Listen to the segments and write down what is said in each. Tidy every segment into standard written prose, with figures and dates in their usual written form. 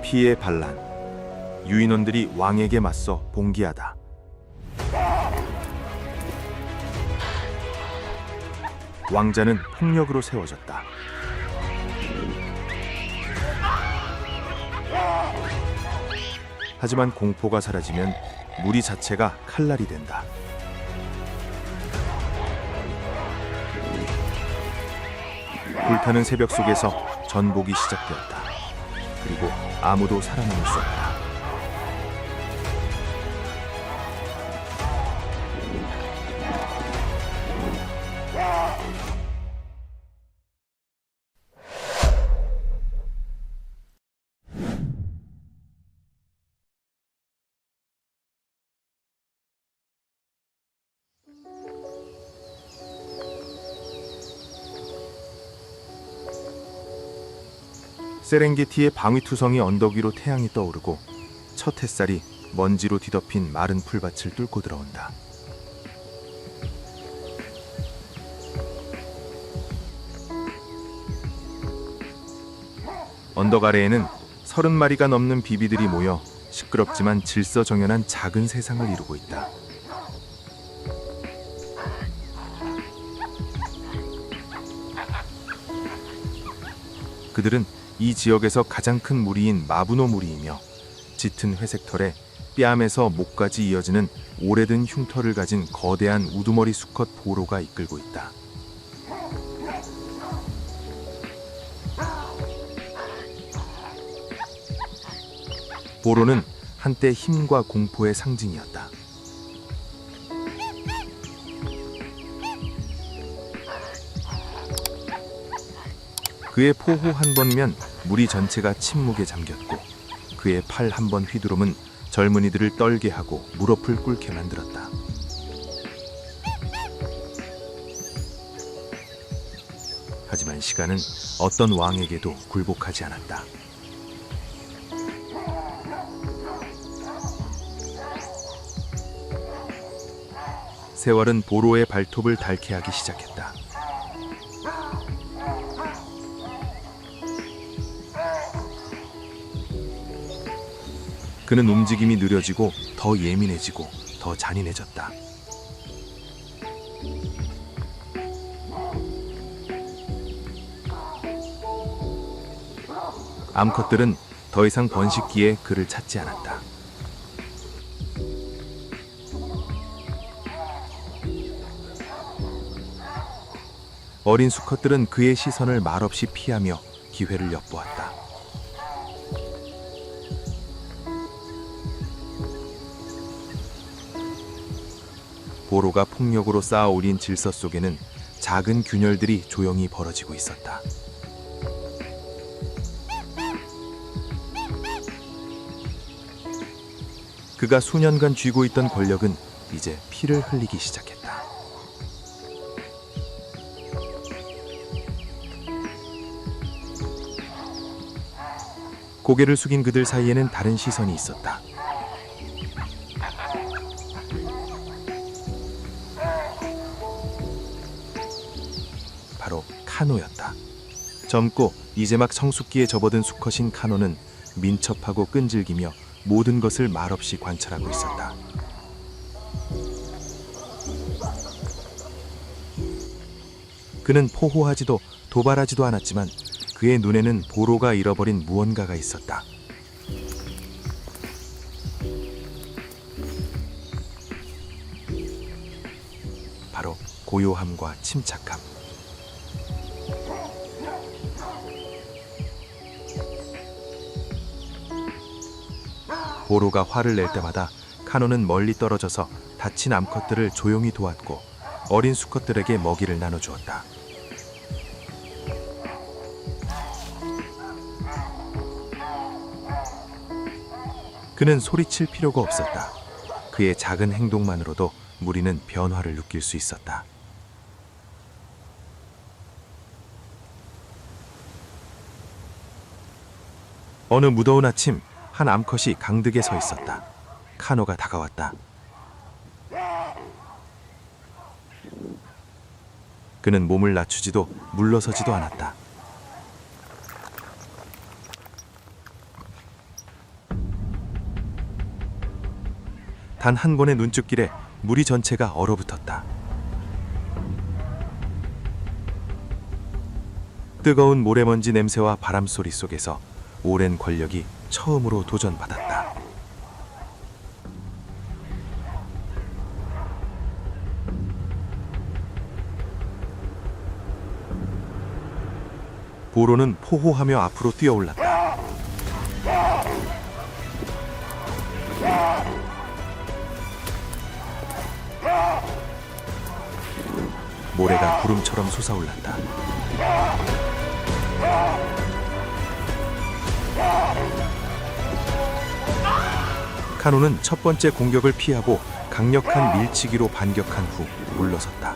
피의 반란. 유인원들이 왕에게 맞서 봉기하다. 왕자는 폭력으로 세워졌다. 하지만 공포가 사라지면 무리 자체가 칼날이 된다. 불타는 새벽 속에서 전복이 시작되었다. 그리고 아무도 살아남을 수 없다. 세렝게티의 방위투성이 언덕 위로 태양이 떠오르고 첫 햇살이 먼지로 뒤덮인 마른 풀밭을 뚫고 들어온다. 언덕 아래에는 30마리가 넘는 비비들이 모여 시끄럽지만 질서정연한 작은 세상을 이루고 있다. 그들은 이 지역에서 가장 큰 무리인 마브노 무리이며 짙은 회색 털에 뺨에서 목까지 이어지는 오래된 흉터를 가진 거대한 우두머리 수컷 보로가 이끌고 있다. 보로는 한때 힘과 공포의 상징이었다. 그의 포호 한 번이면 무리 전체가 침묵에 잠겼고 그의 팔 한 번 휘두름은 젊은이들을 떨게 하고 무릎을 꿇게 만들었다. 하지만 시간은 어떤 왕에게도 굴복하지 않았다. 세월은 보로의 발톱을 닳게 하기 시작했다. 그는 움직임이 느려지고 더 예민해지고 더 잔인해졌다. 암컷들은 더 이상 번식기에 그를 찾지 않았다. 어린 수컷들은 그의 시선을 말없이 피하며 기회를 엿보았다. 보로가 폭력으로 쌓아올린 질서 속에는 작은 균열들이 조용히 벌어지고 있었다. 그가 수년간 쥐고 있던 권력은 이제 피를 흘리기 시작했다. 고개를 숙인 그들 사이에는 다른 시선이 있었다. 바로 카노였다. 젊고 이제 막 성숙기에 접어든 수컷인 카노는 민첩하고 끈질기며 모든 것을 말없이 관찰하고 있었다. 그는 포호하지도 도발하지도 않았지만 그의 눈에는 보로가 잃어버린 무언가가 있었다. 바로 고요함과 침착함. 보로가 화를 낼 때마다 카노는 멀리 떨어져서 다친 암컷들을 조용히 도왔고 어린 수컷들에게 먹이를 나눠주었다. 그는 소리칠 필요가 없었다. 그의 작은 행동만으로도 무리는 변화를 느낄 수 있었다. 어느 무더운 아침 한 암컷이 강득에 서 있었다. 카노가 다가왔다. 그는 몸을 낮추지도 물러서지도 않았다. 단 한 번의 눈쭉길에 무리 전체가 얼어붙었다. 뜨거운 모래먼지 냄새와 바람소리 속에서 오랜 권력이 처음으로 도전받았다. 보로는 포호하며 앞으로 뛰어올랐다. 모래가 구름처럼 솟아올랐다. 카노는 첫 번째 공격을 피하고 강력한 밀치기로 반격한 후 물러섰다.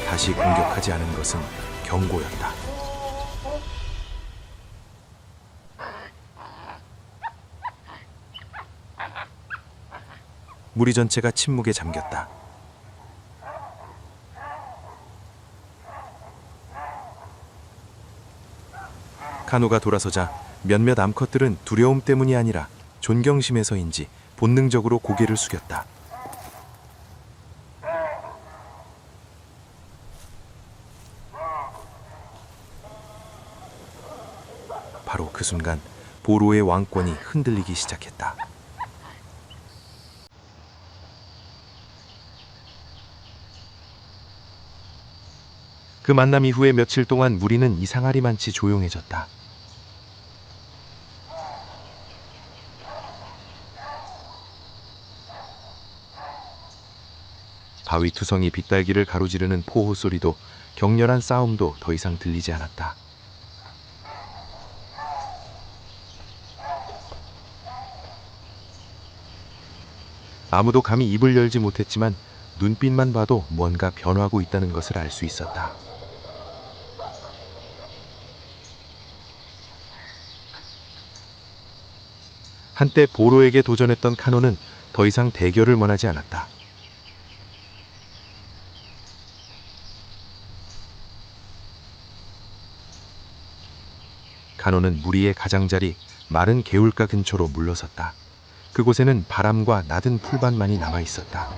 다시 공격하지 않은 것은 경고였다. 무리 전체가 침묵에 잠겼다. 카노가 돌아서자 몇몇 암컷들은 두려움 때문이 아니라 존경심에서인지 본능적으로 고개를 숙였다. 바로 그 순간 보로의 왕권이 흔들리기 시작했다. 그 만남 이후에 며칠 동안 무리는 이상하리만치 조용해졌다. 바위 투성이 빗달기를 가로지르는 포호 소리도 격렬한 싸움도 더 이상 들리지 않았다. 아무도 감히 입을 열지 못했지만 눈빛만 봐도 뭔가 변하고 있다는 것을 알 수 있었다. 한때 보로에게 도전했던 카노는 더 이상 대결을 원하지 않았다. 카노는 무리의 가장자리 마른 개울가 근처로 물러섰다. 그곳에는 바람과 낮은 풀밭만이 남아 있었다.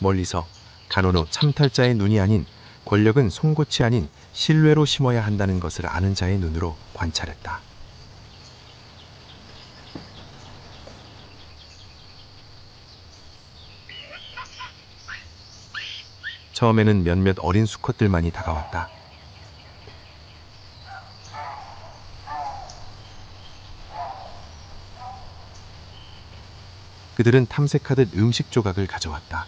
멀리서 카노노 참탈자의 눈이 아닌 권력은 송곳이 아닌 신뢰로 심어야 한다는 것을 아는 자의 눈으로 관찰했다. 처음에는 몇몇 어린 수컷들만이 다가왔다. 그들은 탐색하듯 음식 조각을 가져왔다.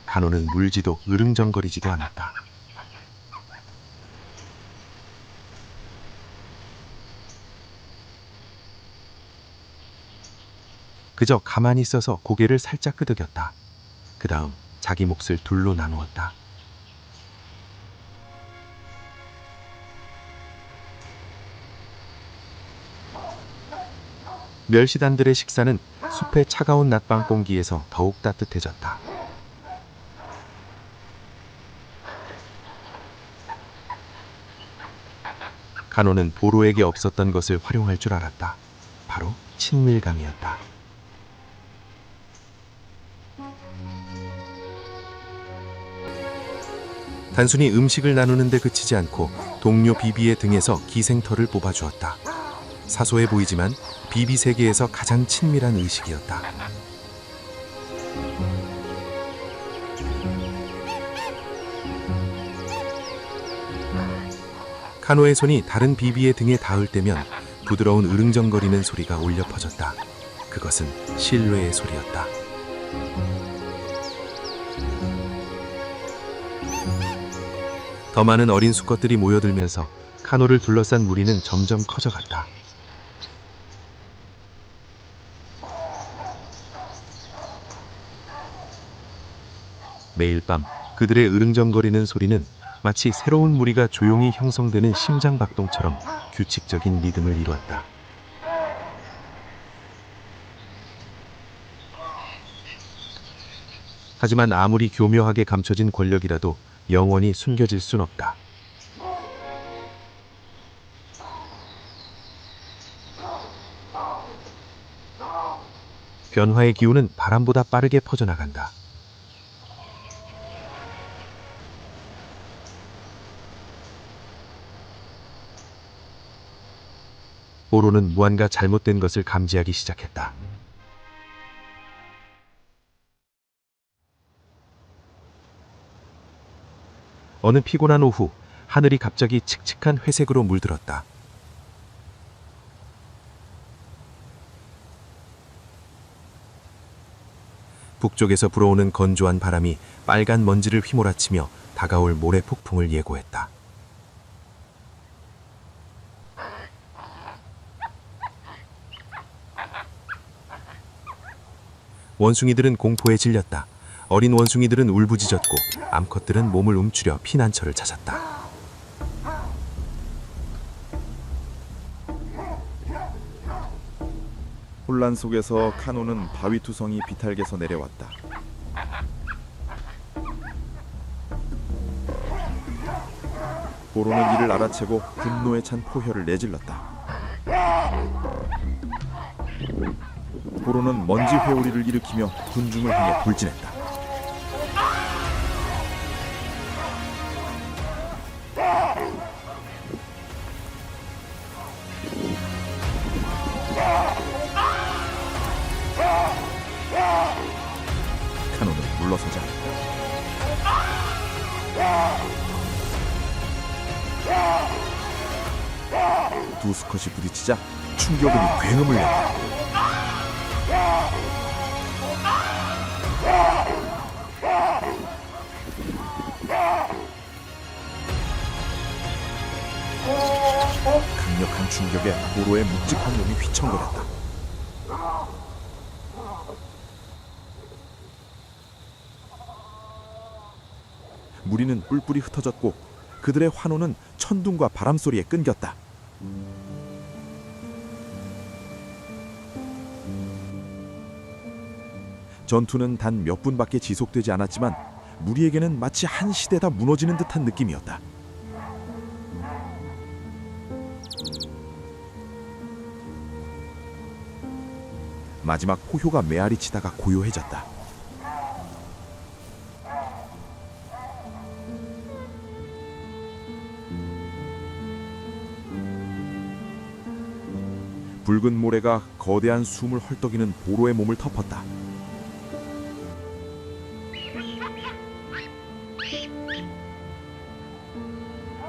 카노는 물지도 으릉정거리지도 않았다. 그저 가만히 있어서 고개를 살짝 끄덕였다. 그 다음 자기 몫을 둘로 나누었다. 멸시단들의 식사는 숲의 차가운 낮밤 공기에서 더욱 따뜻해졌다. 카노는 보로에게 없었던 것을 활용할 줄 알았다. 바로 친밀감이었다. 단순히 음식을 나누는 데 그치지 않고 동료 비비의 등에서 기생털을 뽑아주었다. 사소해 보이지만 비비 세계에서 가장 친밀한 의식이었다. 카노의 손이 다른 비비의 등에 닿을 때면 부드러운 으릉정거리는 소리가 울려 퍼졌다. 그것은 신뢰의 소리였다. 더 많은 어린 수컷들이 모여들면서 카노를 둘러싼 무리는 점점 커져갔다. 매일 밤 그들의 으릉정거리는 소리는 마치 새로운 무리가 조용히 형성되는 심장박동처럼 규칙적인 리듬을 이루었다. 하지만 아무리 교묘하게 감춰진 권력이라도 영원히 숨겨질 순 없다. 변화의 기운은 바람보다 빠르게 퍼져나간다. 보로는 무언가 잘못된 것을 감지하기 시작했다. 어느 피곤한 오후, 하늘이 갑자기 칙칙한 회색으로 물들었다. 북쪽에서 불어오는 건조한 바람이 빨간 먼지를 휘몰아치며 다가올 모래 폭풍을 예고했다. 원숭이들은 공포에 질렸다. 어린 원숭이들은 울부짖었고 암컷들은 몸을 움츠려 피난처를 찾았다. 혼란 속에서 카노는 바위투성이 비탈게서 내려왔다. 보로는 이를 알아채고 분노에 찬 포효를 내질렀다. 보로는 먼지 회오리를 일으키며 군중을 향해 불진했다. 카노는 물러서지 않았다. 두 수컷이 부딪히자 충격음이 굉음을 냈다. 강력한 충격에 보로의 묵직한 몸이 휘청거렸다. 무리는 뿔뿔이 흩어졌고 그들의 환호는 천둥과 바람소리에 끊겼다. 전투는 단 몇 분밖에 지속되지 않았지만 무리에게는 마치 한 시대가 무너지는 듯한 느낌이었다. 마지막 포효가 메아리 치다가 고요해졌다. 붉은 모래가 거대한 숨을 헐떡이는 보로의 몸을 덮었다.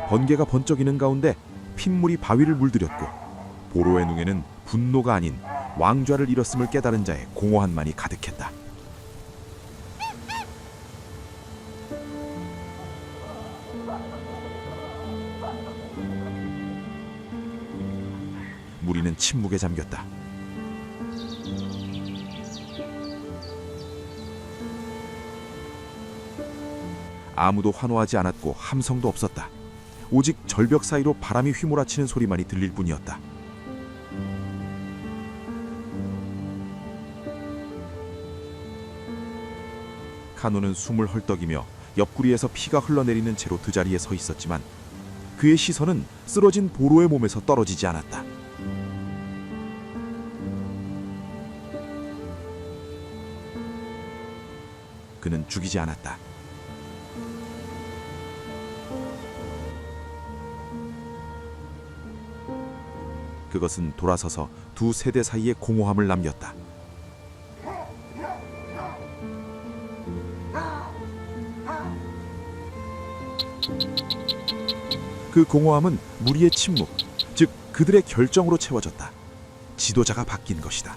번개가 번쩍이는 가운데 핏물이 바위를 물들였고 보로의 눈에는 분노가 아닌 왕좌를 잃었음을 깨달은 자의 공허함만이 가득했다. 무리는 침묵에 잠겼다. 아무도 환호하지 않았고 함성도 없었다. 오직 절벽 사이로 바람이 휘몰아치는 소리만이 들릴 뿐이었다. 카노는 숨을 헐떡이며 옆구리에서 피가 흘러내리는 채로 그 자리에 서 있었지만 그의 시선은 쓰러진 보로의 몸에서 떨어지지 않았다. 그는 죽이지 않았다. 그것은 돌아서서 두 세대 사이의 공허함을 남겼다. 그 공허함은 무리의 침묵, 즉 그들의 결정으로 채워졌다. 지도자가 바뀐 것이다.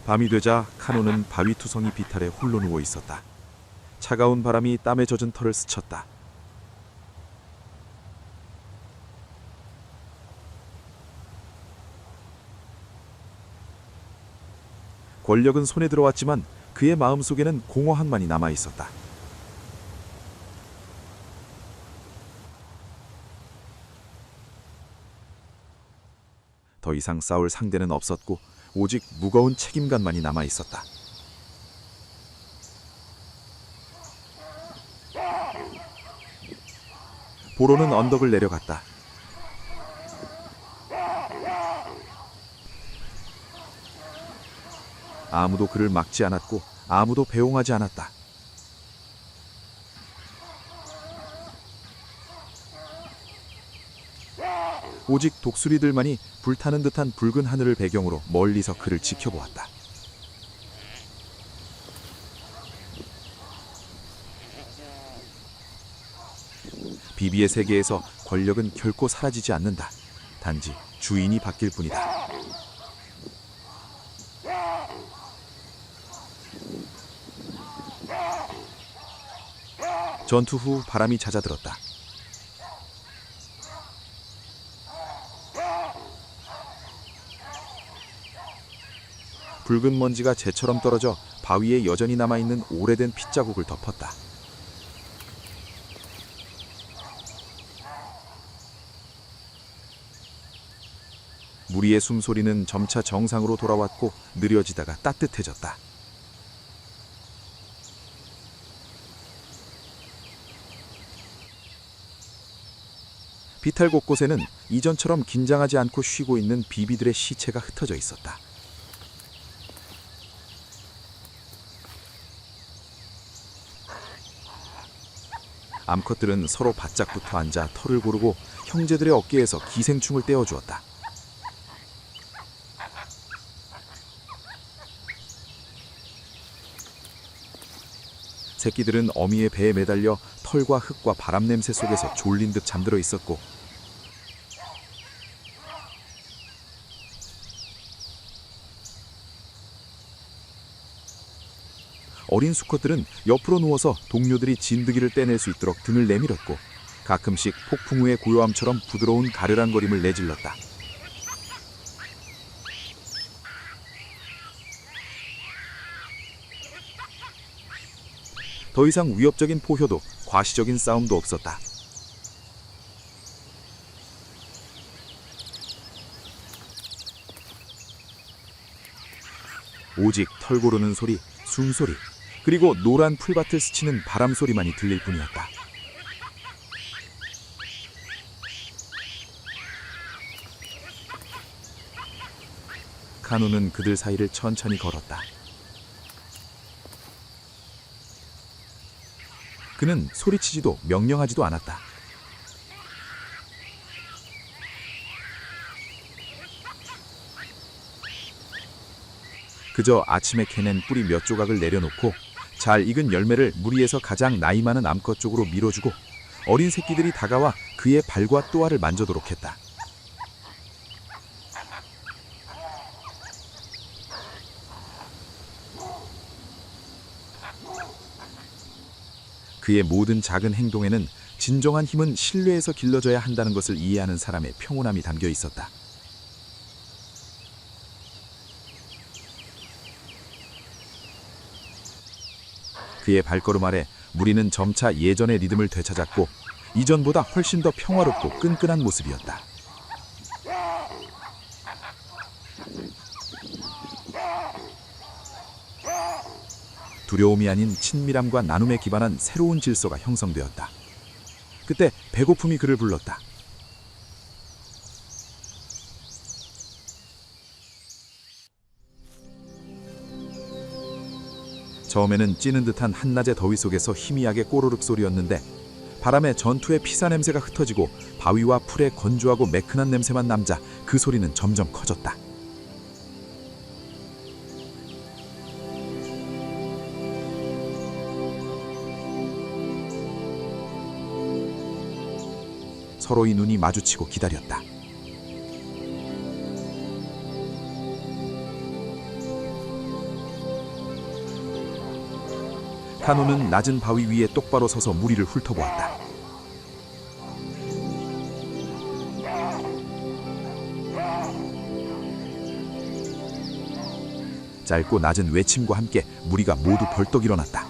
밤이 되자 카노는 바위투성이 비탈에 홀로 누워 있었다. 차가운 바람이 땀에 젖은 털을 스쳤다. 권력은 손에 들어왔지만 그의 마음속에는 공허함만이 남아 있었다. 더 이상 싸울 상대는 없었고 오직 무거운 책임감만이 남아 있었다. 보로는 언덕을 내려갔다. 아무도 그를 막지 않았고 아무도 배웅하지 않았다. 오직 독수리들만이 불타는 듯한 붉은 하늘을 배경으로 멀리서 그를 지켜보았다. 비비의 세계에서 권력은 결코 사라지지 않는다. 단지 주인이 바뀔 뿐이다. 전투 후 바람이 잦아들었다. 붉은 먼지가 재처럼 떨어져 바위에 여전히 남아있는 오래된 핏자국을 덮었다. 무리의 숨소리는 점차 정상으로 돌아왔고 느려지다가 따뜻해졌다. 비탈 곳곳에는 이전처럼 긴장하지 않고 쉬고 있는 비비들의 시체가 흩어져 있었다. 암컷들은 서로 바짝 붙어 앉아 털을 고르고 형제들의 어깨에서 기생충을 떼어주었다. 새끼들은 어미의 배에 매달려 털과 흙과 바람 냄새 속에서 졸린 듯 잠들어 있었고 어린 수컷들은 옆으로 누워서 동료들이 진드기를 떼낼 수 있도록 등을 내밀었고 가끔씩 폭풍 후의 고요함처럼 부드러운 가르랑거림을 내질렀다. 더 이상 위협적인 포효도 과시적인 싸움도 없었다. 오직 털 고르는 소리, 숨소리, 그리고 노란 풀밭을 스치는 바람 소리만이 들릴 뿐이었다. 카누는 그들 사이를 천천히 걸었다. 그는 소리치지도 명령하지도 않았다. 그저 아침에 캐낸 뿌리 몇 조각을 내려놓고 잘 익은 열매를 무리에서 가장 나이 많은 암컷 쪽으로 밀어주고 어린 새끼들이 다가와 그의 발과 또아를 만져도록 했다. 그의 모든 작은 행동에는 진정한 힘은 신뢰에서 길러져야 한다는 것을 이해하는 사람의 평온함이 담겨 있었다. 그의 발걸음 아래 무리는 점차 예전의 리듬을 되찾았고 이전보다 훨씬 더 평화롭고 끈끈한 모습이었다. 두려움이 아닌 친밀함과 나눔에 기반한 새로운 질서가 형성되었다. 그때 배고픔이 그를 불렀다. 처음에는 찌는 듯한 한낮의 더위 속에서 희미하게 꼬르륵 소리였는데 바람에 전투의 피사 냄새가 흩어지고 바위와 풀의 건조하고 매끈한 냄새만 남자 그 소리는 점점 커졌다. 서로의 눈이 마주치고 기다렸다. 카누는 낮은 바위 위에 똑바로 서서 무리를 훑어보았다. 짧고 낮은 외침과 함께 무리가 모두 벌떡 일어났다.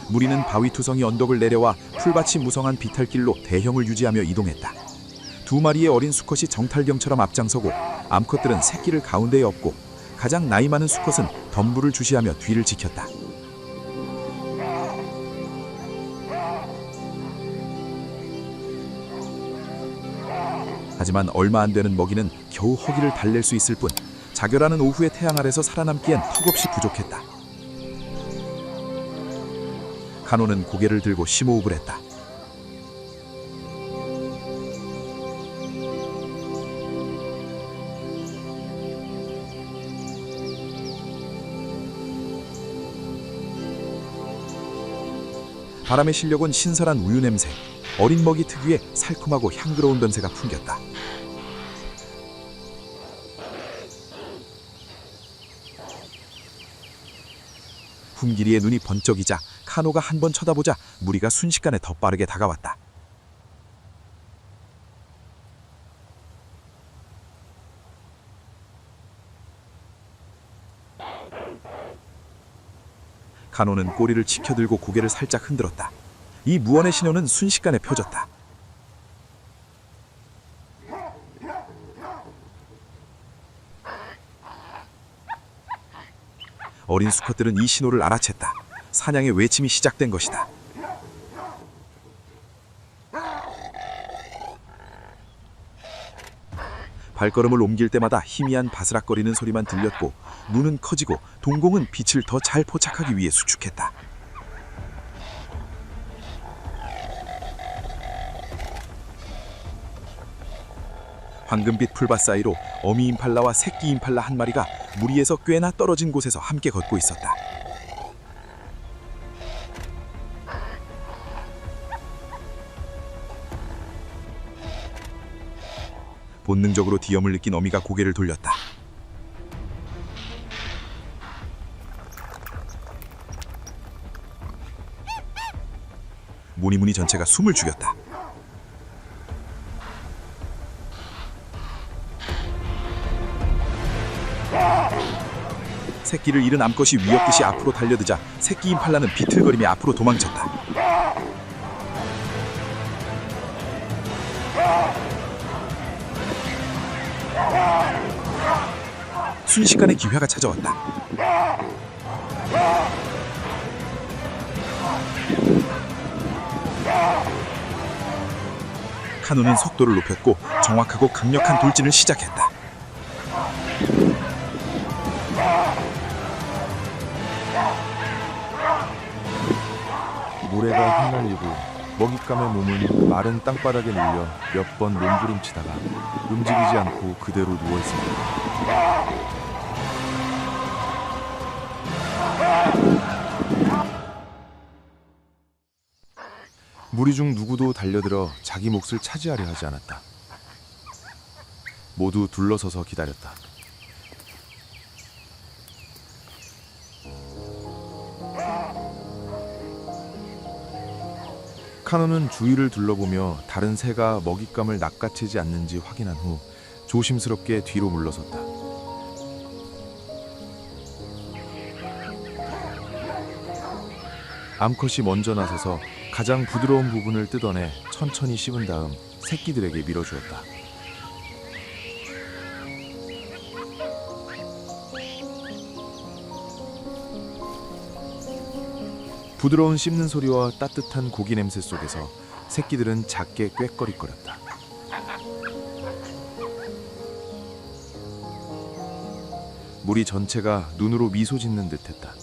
무리는 바위투성이 언덕을 내려와 풀밭이 무성한 비탈길로 대형을 유지하며 이동했다. 두 마리의 어린 수컷이 정탈경처럼 앞장서고 암컷들은 새끼를 가운데에 업고 가장 나이 많은 수컷은 덤불을 주시하며 뒤를 지켰다. 하지만 얼마 안 되는 먹이는 겨우 허기를 달랠 수 있을 뿐 자결하는 오후의 태양 아래서 살아남기엔 턱없이 부족했다. 카노는 고개를 들고 심호흡을 했다. 바람에 실려온 신선한 우유 냄새, 어린 먹이 특유의 살콤하고 향그러운 냄새가 풍겼다. 품길이의 눈이 번쩍이자 카노가 한 번 쳐다보자 무리가 순식간에 더 빠르게 다가왔다. 카노는 꼬리를 치켜들고 고개를 살짝 흔들었다. 이 무언의 신호는 순식간에 펴졌다. 어린 수컷들은 이 신호를 알아챘다. 사냥의 외침이 시작된 것이다. 발걸음을 옮길 때마다 희미한 바스락거리는 소리만 들렸고 눈은 커지고 동공은 빛을 더 잘 포착하기 위해 수축했다. 황금빛 풀밭 사이로 어미 임팔라와 새끼 임팔라 한 마리가 무리에서 꽤나 떨어진 곳에서 함께 걷고 있었다. 본능적으로 뒤엄을 느낀 어미가 고개를 돌렸다. 무늬무늬 전체가 숨을 죽였다. 새끼를 잃은 암컷이 위협듯이 앞으로 달려드자 새끼 임팔라는 비틀거리며 앞으로 도망쳤다. 순식간에 기회가 찾아왔다. 카누는 속도를 높였고 정확하고 강력한 돌진을 시작했다. 모래가 흩날리고 먹잇감의 몸은 마른 땅바닥에 눌려 몇 번 몸부림치다가 움직이지 않고 그대로 누워있습니다. 무리 중 누구도 달려들어 자기 몫을 차지하려 하지 않았다. 모두 둘러서서 기다렸다. 카노는 주위를 둘러보며 다른 새가 먹잇감을 낚아채지 않는지 확인한 후 조심스럽게 뒤로 물러섰다. 암컷이 먼저 나서서 가장 부드러운 부분을 뜯어내 천천히 씹은 다음 새끼들에게 밀어주었다. 부드러운 씹는 소리와 따뜻한 고기 냄새 속에서 새끼들은 작게 꾀거리거렸다. 무리 전체가 눈으로 미소 짓는 듯했다.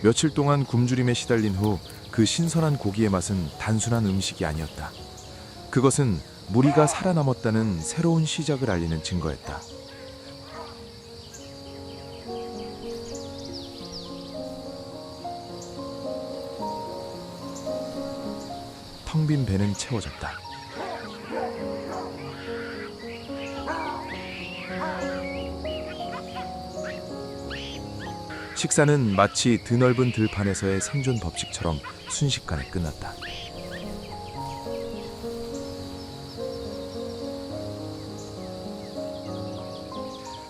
며칠 동안 굶주림에 시달린 후 그 신선한 고기의 맛은 단순한 음식이 아니었다. 그것은 무리가 살아남았다는 새로운 시작을 알리는 증거였다. 텅 빈 배는 채워졌다. 식사는 마치 드넓은 들판에서의 생존 법칙처럼 순식간에 끝났다.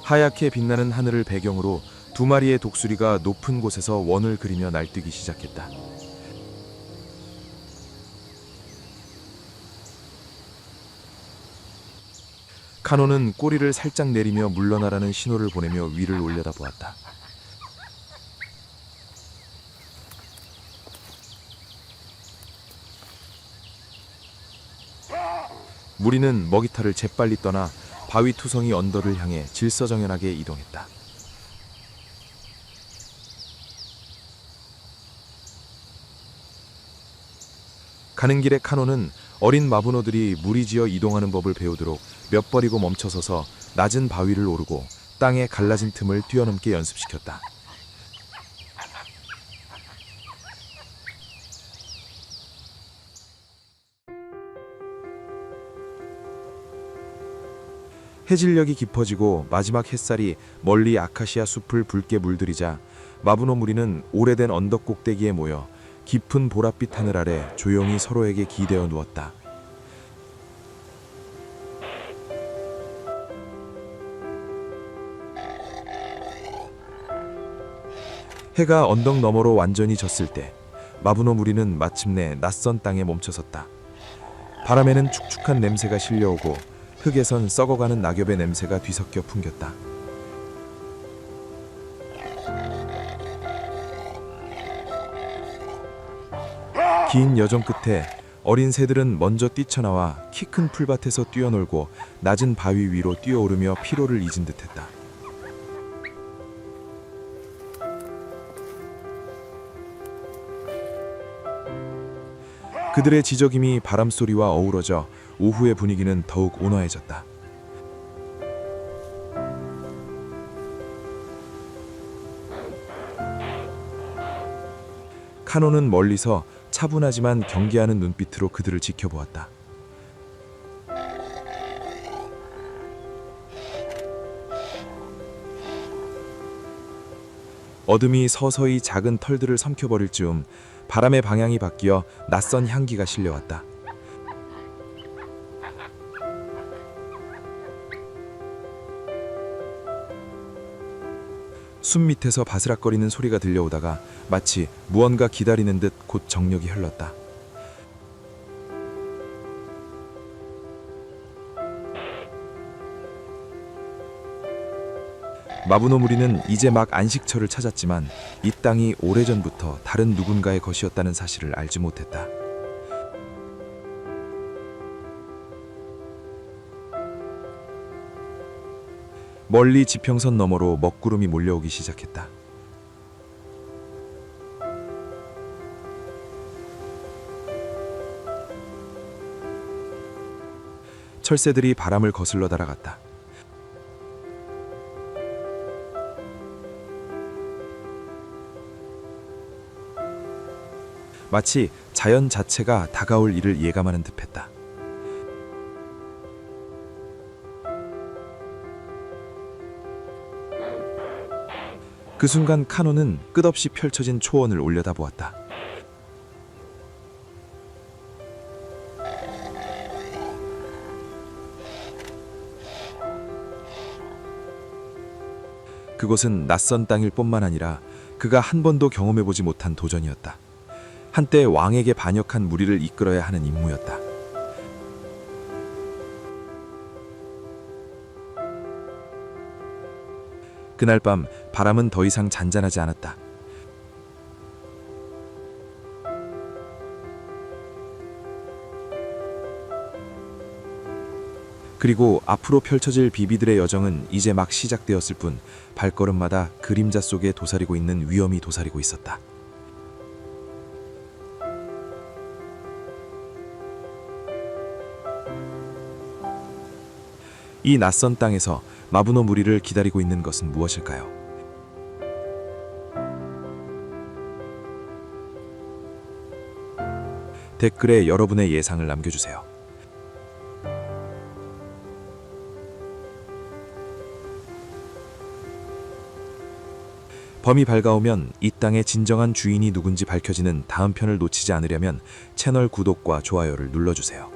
하얗게 빛나는 하늘을 배경으로 두 마리의 독수리가 높은 곳에서 원을 그리며 날뛰기 시작했다. 카노는 꼬리를 살짝 내리며 물러나라는 신호를 보내며 위를 올려다보았다. 무리는 먹이탈을 재빨리 떠나 바위 투성이 언덕을 향해 질서정연하게 이동했다. 가는 길에 카노는 어린 마부노들이 무리지어 이동하는 법을 배우도록 몇 버리고 멈춰서서 낮은 바위를 오르고 땅에 갈라진 틈을 뛰어넘게 연습시켰다. 해질녘이 깊어지고 마지막 햇살이 멀리 아카시아 숲을 붉게 물들이자 마부노 무리는 오래된 언덕 꼭대기에 모여 깊은 보랏빛 하늘 아래 조용히 서로에게 기대어 누웠다. 해가 언덕 너머로 완전히 졌을 때 마부노 무리는 마침내 낯선 땅에 멈춰섰다. 바람에는 축축한 냄새가 실려오고 흙에선 썩어가는 낙엽의 냄새가 뒤섞여 풍겼다. 긴 여정 끝에 어린 새들은 먼저 뛰쳐나와 키 큰 풀밭에서 뛰어놀고 낮은 바위 위로 뛰어오르며 피로를 잊은 듯했다. 그들의 지저김이 바람소리와 어우러져 오후의 분위기는 더욱 온화해졌다. 카노는 멀리서 차분하지만 경계하는 눈빛으로 그들을 지켜보았다. 어둠이 서서히 작은 털들을 삼켜버릴 즈음 바람의 방향이 바뀌어 낯선 향기가 실려왔다. 숲 밑에서 바스락거리는 소리가 들려오다가 마치 무언가 기다리는 듯 곧 정력이 흘렀다. 마부노 무리는 이제 막 안식처를 찾았지만 이 땅이 오래전부터 다른 누군가의 것이었다는 사실을 알지 못했다. 멀리 지평선 너머로 먹구름이 몰려오기 시작했다. 철새들이 바람을 거슬러 달아갔다. 마치 자연 자체가 다가올 일을 예감하는 듯했다. 그 순간 카노는 끝없이 펼쳐진 초원을 올려다보았다. 그곳은 낯선 땅일 뿐만 아니라 그가 한 번도 경험해보지 못한 도전이었다. 한때 왕에게 반역한 무리를 이끌어야 하는 임무였다. 그날 밤 바람은 더 이상 잔잔하지 않았다. 그리고 앞으로 펼쳐질 비비들의 여정은 이제 막 시작되었을 뿐 발걸음마다 그림자 속에 도사리고 있는 위험이 도사리고 있었다. 이 낯선 땅에서 마부노 무리를 기다리고 있는 것은 무엇일까요? 댓글에 여러분의 예상을 남겨주세요. 범이 밝아오면 이 땅의 진정한 주인이 누군지 밝혀지는 다음 편을 놓치지 않으려면 채널 구독과 좋아요를 눌러주세요.